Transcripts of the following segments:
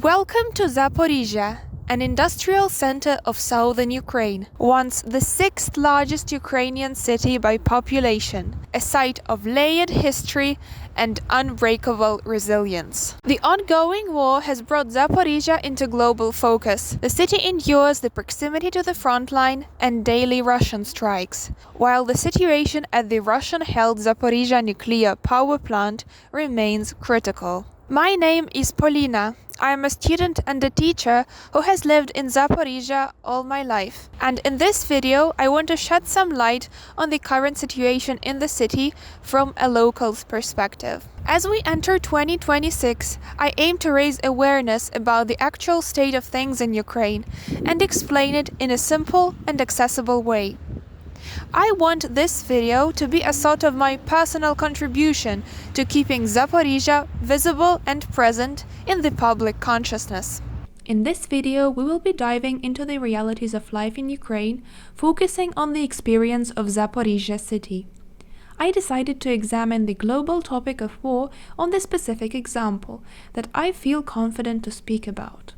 Welcome to Zaporizhzhia, an industrial center of southern Ukraine, once the sixth largest Ukrainian city by population, a site of layered history and unbreakable resilience. The ongoing war has brought Zaporizhzhia into global focus. The city endures the proximity to the frontline and daily Russian strikes, while the situation at the Russian-held Zaporizhzhia nuclear power plant remains critical. My name is Polina. I am a student and a teacher who has lived in Zaporizhzhia all my life. And in this video, I want to shed some light on the current situation in the city from a local's perspective. As we enter 2026, I aim to raise awareness about the actual state of things in Ukraine and explain it in a simple and accessible way. I want this video to be a sort of my personal contribution to keeping Zaporizhzhia visible and present in the public consciousness. In this video, we will be diving into the realities of life in Ukraine, focusing on the experience of Zaporizhzhia city. I decided to examine the global topic of war on the specific example that I feel confident to speak about.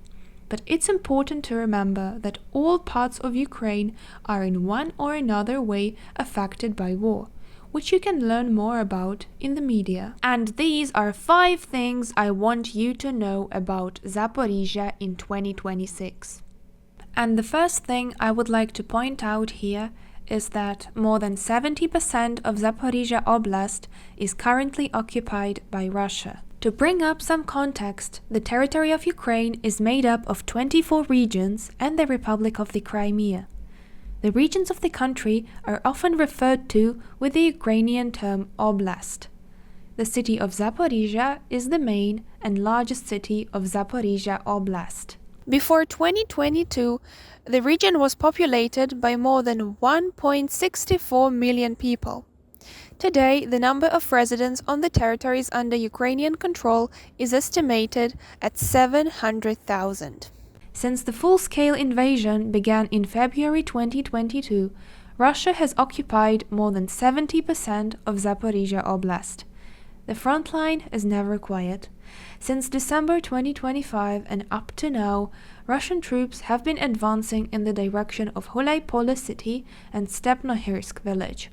But it's important to remember that all parts of Ukraine are in one or another way affected by war, which you can learn more about in the media. And these are 5 things I want you to know about Zaporizhzhia in 2026. And the first thing I would like to point out here is that more than 70% of Zaporizhzhia Oblast is currently occupied by Russia. To bring up some context, the territory of Ukraine is made up of 24 regions and the Republic of the Crimea. The regions of the country are often referred to with the Ukrainian term Oblast. The city of Zaporizhzhia is the main and largest city of Zaporizhzhia Oblast. Before 2022, the region was populated by more than 1.64 million people. Today, the number of residents on the territories under Ukrainian control is estimated at 700,000. Since the full-scale invasion began in February 2022, Russia has occupied more than 70% of Zaporizhzhia Oblast. The front line is never quiet. Since December 2025 and up to now, Russian troops have been advancing in the direction of Hulaypole city and Stepnohirsk village,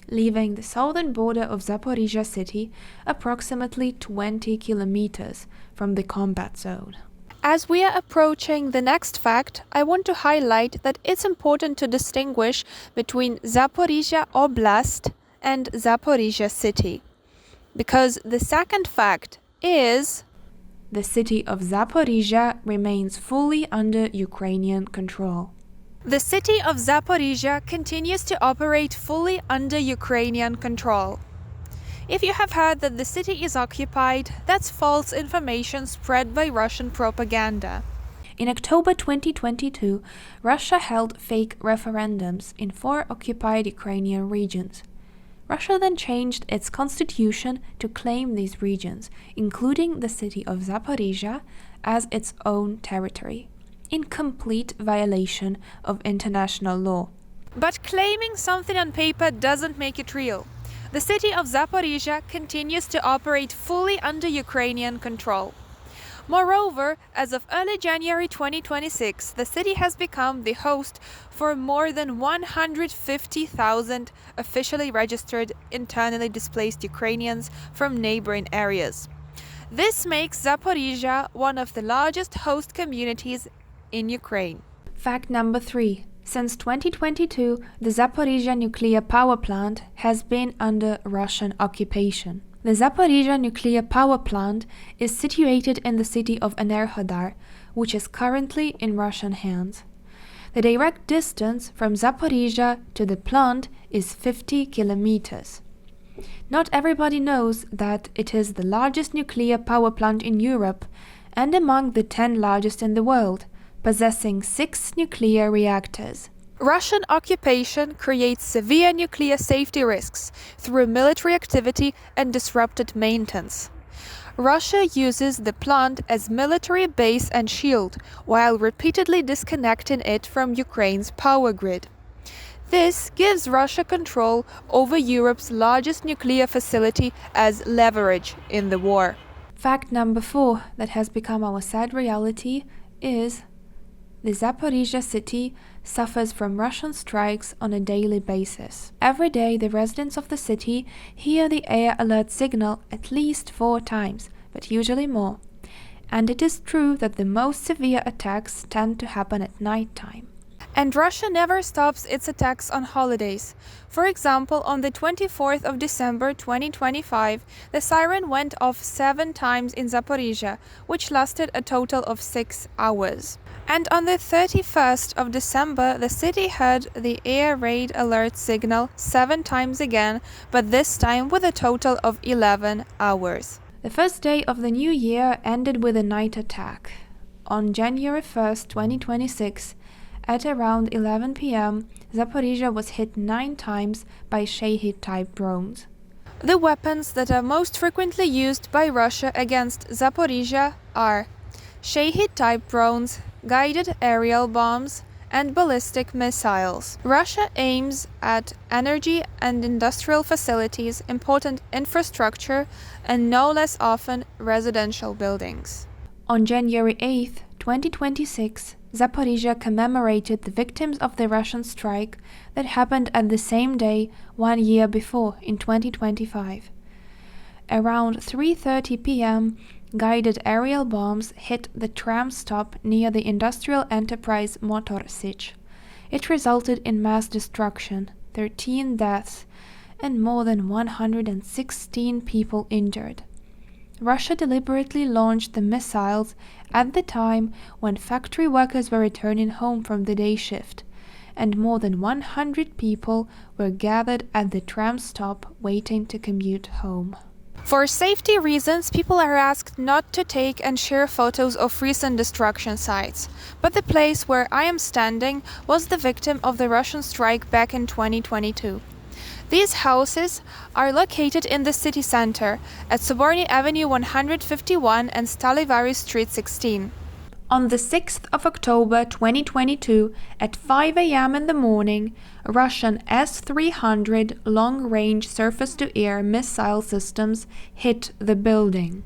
leaving the southern border of Zaporizhzhia city approximately 20 kilometers from the combat zone. As we are approaching the next fact, I want to highlight that it's important to distinguish between Zaporizhzhia Oblast and Zaporizhzhia city, because the second fact is the city of Zaporizhzhia remains fully under Ukrainian control. The city of Zaporizhzhia continues to operate fully under Ukrainian control. If you have heard that the city is occupied, that's false information spread by Russian propaganda. In October 2022, Russia held fake referendums in 4 occupied Ukrainian regions. Russia then changed its constitution to claim these regions, including the city of Zaporizhzhia, as its own territory, in complete violation of international law. But claiming something on paper doesn't make it real. The city of Zaporizhzhia continues to operate fully under Ukrainian control. Moreover, as of early January 2026, the city has become the host for more than 150,000 officially registered internally displaced Ukrainians from neighboring areas. This makes Zaporizhzhia one of the largest host communities in Ukraine. Fact number 3. Since 2022, the Zaporizhzhia nuclear power plant has been under Russian occupation. The Zaporizhzhia nuclear power plant is situated in the city of Enerhodar, which is currently in Russian hands. The direct distance from Zaporizhzhia to the plant is 50 kilometers. Not everybody knows that it is the largest nuclear power plant in Europe and among the 10 largest in the world, possessing 6 nuclear reactors. Russian occupation creates severe nuclear safety risks through military activity and disrupted maintenance. Russia uses the plant as military base and shield, while repeatedly disconnecting it from Ukraine's power grid. This gives Russia control over Europe's largest nuclear facility as leverage in the war. Fact number 4 that has become our sad reality is the Zaporizhzhia city suffers from Russian strikes on a daily basis. Every day, the residents of the city hear the air alert signal at least 4 times, but usually more. And it is true that the most severe attacks tend to happen at night time. And Russia never stops its attacks on holidays. For example, on the 24th of December 2025, the siren went off 7 times in Zaporizhzhia, which lasted a total of 6 hours. And on the 31st of December, the city heard the air raid alert signal 7 times again, but this time with a total of 11 hours. The first day of the new year ended with a night attack. On January 1st, 2026, at around 11 p.m., Zaporizhzhia was hit 9 times by Shahid-type drones. The weapons that are most frequently used by Russia against Zaporizhzhia are Shahid-type drones, guided aerial bombs, and ballistic missiles. Russia aims at energy and industrial facilities, important infrastructure, and no less often residential buildings. On January 8, 2026, Zaporizhzhia commemorated the victims of the Russian strike that happened at the same day 1 year before, in 2025. Around 3:30 p.m., guided aerial bombs hit the tram stop near the industrial enterprise Motor Sich. It resulted in mass destruction, 13 deaths, and more than 116 people injured. Russia deliberately launched the missiles at the time when factory workers were returning home from the day shift, and more than 100 people were gathered at the tram stop waiting to commute home. For safety reasons, people are asked not to take and share photos of recent destruction sites, but the place where I am standing was the victim of the Russian strike back in 2022. These houses are located in the city center at Soborny Avenue 151 and Stalivari Street 16. On the 6th of October 2022, at 5 a.m. in the morning, Russian S-300 long-range surface-to-air missile systems hit the building.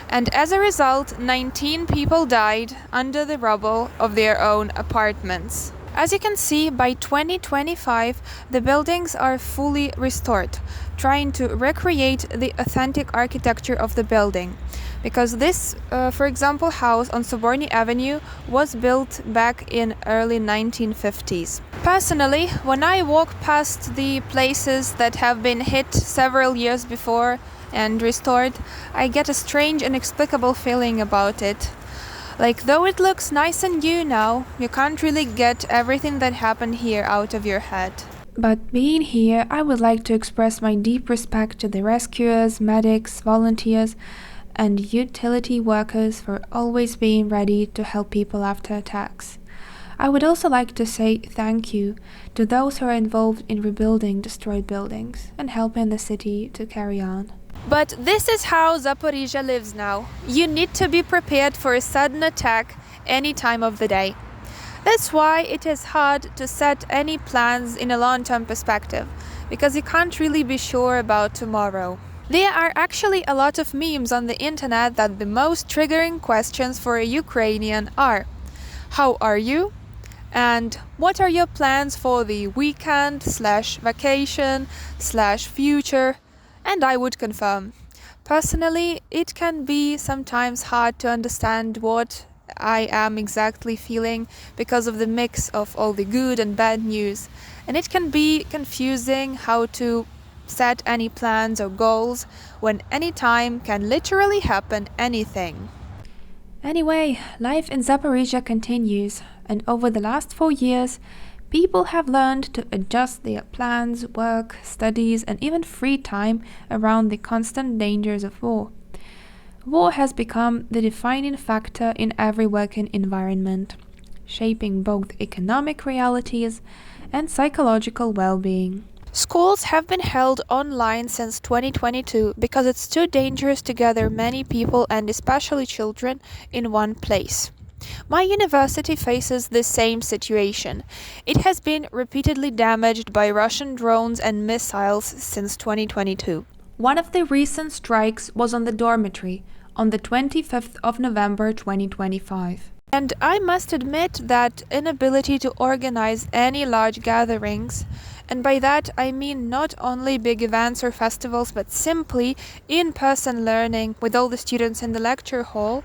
And as a result, 19 people died under the rubble of their own apartments. As you can see, by 2025, the buildings are fully restored, trying to recreate the authentic architecture of the building. Because this, for example, house on Soborny Avenue was built back in early 1950s. Personally, when I walk past the places that have been hit several years before and restored, I get a strange, inexplicable feeling about it. Like, though it looks nice and new now, you can't really get everything that happened here out of your head. But being here, I would like to express my deep respect to the rescuers, medics, volunteers, and utility workers for always being ready to help people after attacks. I would also like to say thank you to those who are involved in rebuilding destroyed buildings and helping the city to carry on. But this is how Zaporizhzhia lives now. You need to be prepared for a sudden attack any time of the day. That's why it is hard to set any plans in a long-term perspective, because you can't really be sure about tomorrow. There are actually a lot of memes on the internet that the most triggering questions for a Ukrainian are: how are you? And what are your plans for the weekend/vacation/future? And I would confirm. Personally, it can be sometimes hard to understand what I am exactly feeling because of the mix of all the good and bad news. And it can be confusing how to set any plans or goals when any time can literally happen anything. Anyway, life in Zaporizhzhia continues, and over the last 4 years, people have learned to adjust their plans, work, studies, and even free time around the constant dangers of war. War has become the defining factor in every working environment, shaping both economic realities and psychological well-being. Schools have been held online since 2022 because it's too dangerous to gather many people and especially children in one place. My university faces the same situation. It has been repeatedly damaged by Russian drones and missiles since 2022. One of the recent strikes was on the dormitory on the 25th of November 2025. And I must admit that inability to organize any large gatherings, and by that I mean not only big events or festivals, but simply in-person learning with all the students in the lecture hall,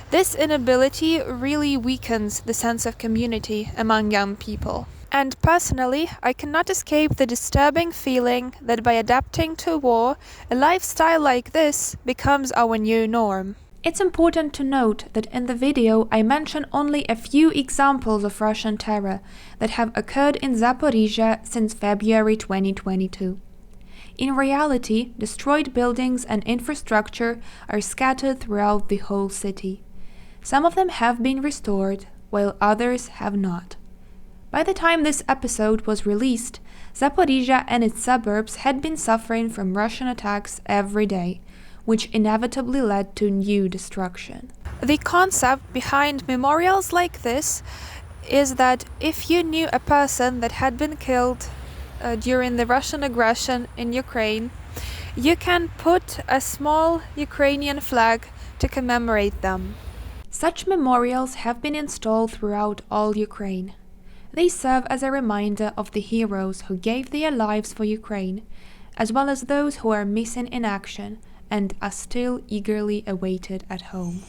this inability really weakens the sense of community among young people. And personally, I cannot escape the disturbing feeling that by adapting to war, a lifestyle like this becomes our new norm. It's important to note that in the video I mention only a few examples of Russian terror that have occurred in Zaporizhzhia since February 2022. In reality, destroyed buildings and infrastructure are scattered throughout the whole city. Some of them have been restored, while others have not. By the time this episode was released, Zaporizhzhia and its suburbs had been suffering from Russian attacks every day, which inevitably led to new destruction. The concept behind memorials like this is that if you knew a person that had been killed during the Russian aggression in Ukraine, you can put a small Ukrainian flag to commemorate them. Such memorials have been installed throughout all Ukraine. They serve as a reminder of the heroes who gave their lives for Ukraine, as well as those who are missing in action and are still eagerly awaited at home.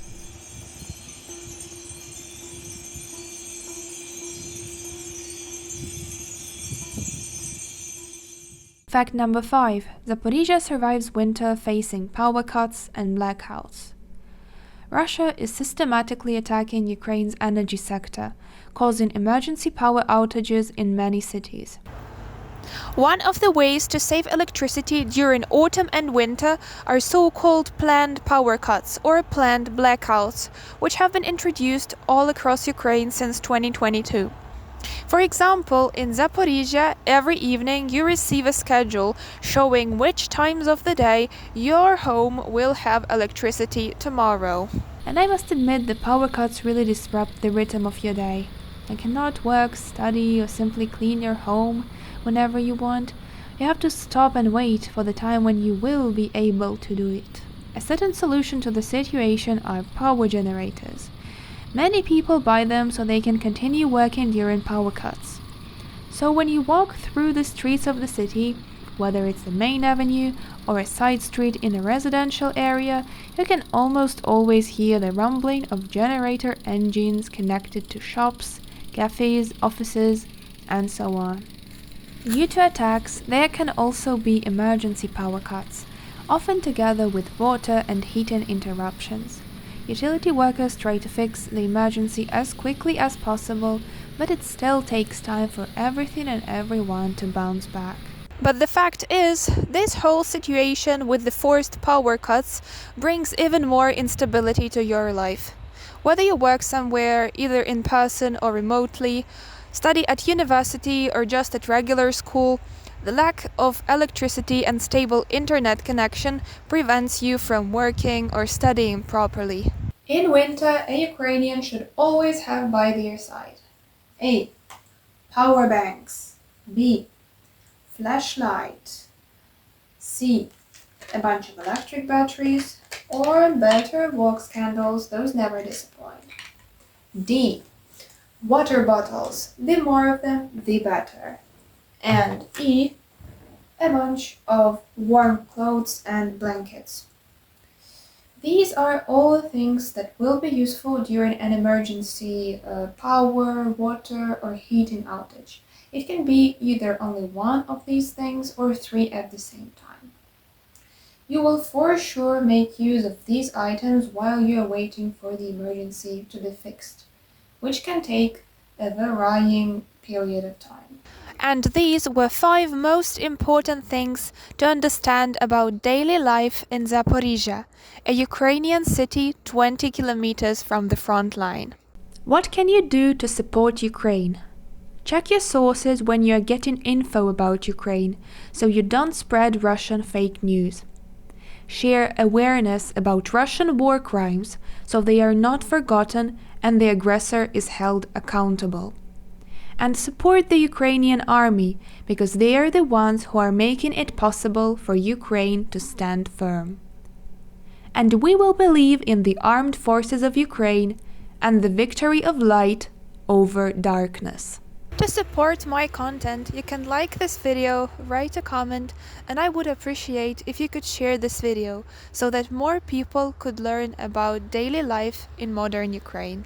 Fact number 5. Zaporizhzhia survives winter facing power cuts and blackouts. Russia is systematically attacking Ukraine's energy sector, causing emergency power outages in many cities. One of the ways to save electricity during autumn and winter are so-called planned power cuts or planned blackouts, which have been introduced all across Ukraine since 2022. For example, in Zaporizhzhia, every evening you receive a schedule showing which times of the day your home will have electricity tomorrow. And I must admit the power cuts really disrupt the rhythm of your day. You cannot work, study, or simply clean your home whenever you want. You have to stop and wait for the time when you will be able to do it. A certain solution to the situation are power generators. Many people buy them so they can continue working during power cuts. So when you walk through the streets of the city, whether it's the main avenue or a side street in a residential area, you can almost always hear the rumbling of generator engines connected to shops, cafes, offices, and so on. Due to attacks, there can also be emergency power cuts, often together with water and heating interruptions. Utility workers try to fix the emergency as quickly as possible, but it still takes time for everything and everyone to bounce back. But the fact is, this whole situation with the forced power cuts brings even more instability to your life. Whether you work somewhere, either in person or remotely, study at university or just at regular school, the lack of electricity and stable internet connection prevents you from working or studying properly. In winter, a Ukrainian should always have by their side A. Power banks. B. Flashlight. C. A bunch of electric batteries. Or better, wax candles, those never disappoint. D. Water bottles. The more of them, the better. And E. A bunch of warm clothes and blankets. These are all things that will be useful during an emergency power, water, or heating outage. It can be either only one of these things or three at the same time. You will for sure make use of these items while you are waiting for the emergency to be fixed, which can take a varying period of time. And these were 5 most important things to understand about daily life in Zaporizhzhia, a Ukrainian city 20 kilometers from the front line. What can you do to support Ukraine? Check your sources when you are getting info about Ukraine, so you don't spread Russian fake news. Share awareness about Russian war crimes so they are not forgotten and the aggressor is held accountable. And support the Ukrainian army because they are the ones who are making it possible for Ukraine to stand firm. and we will believe in the armed forces of Ukraine and the victory of light over darkness. To support my content, you can like this video, write a comment, and I would appreciate if you could share this video so that more people could learn about daily life in modern Ukraine.